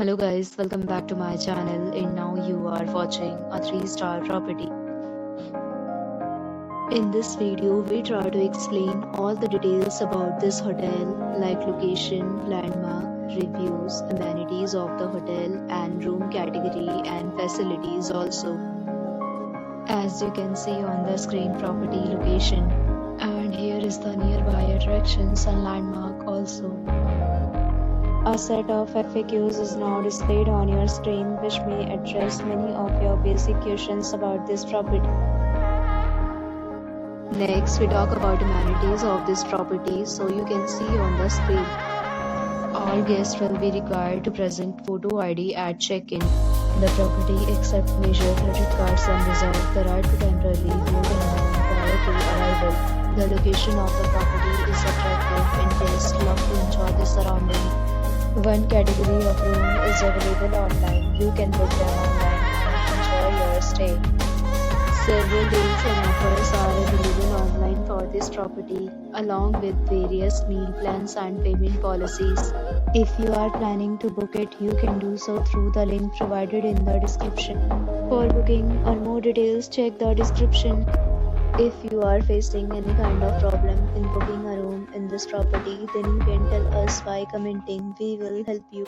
Hello guys, welcome back to my channel and now you are watching a 3-star property. In this video, we try to explain all the details about this hotel like location, landmark, reviews, amenities of the hotel and room category and facilities also. As you can see on the screen, property location, and here is the nearby attractions and landmark also. A set of FAQs is now displayed on your screen which may address many of your basic questions about this property. Next, we talk about amenities of this property so you can see on the screen. All guests will be required to present photo ID at check-in. The property accepts major credit cards and reserves the right to temporarily hold an amount prior to arrival. The location of the property is attractive and guests love to enjoy the surroundings. One category of room is available online. You can book them online and enjoy your stay. Several deals and offers are available online for this property, along with various meal plans and payment policies. If you are planning to book it, you can do so through the link provided in the description. For booking or more details, check the description. If you are facing any kind of problem in booking a room in this property, then you can tell us by commenting. We will help you.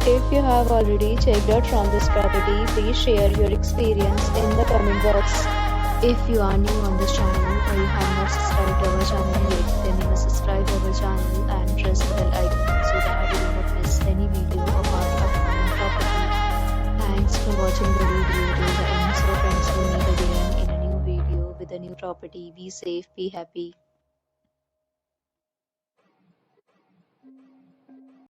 If you have already checked out from this property, please share your experience in the comment box. If you are new on this channel or you have not subscribed to our channel yet, then you must subscribe to our channel and press the bell icon so that you will not miss any video of our upcoming property. Thanks for watching the video till the end. So friends, will meet again in a new video with a new property. Be safe, be happy.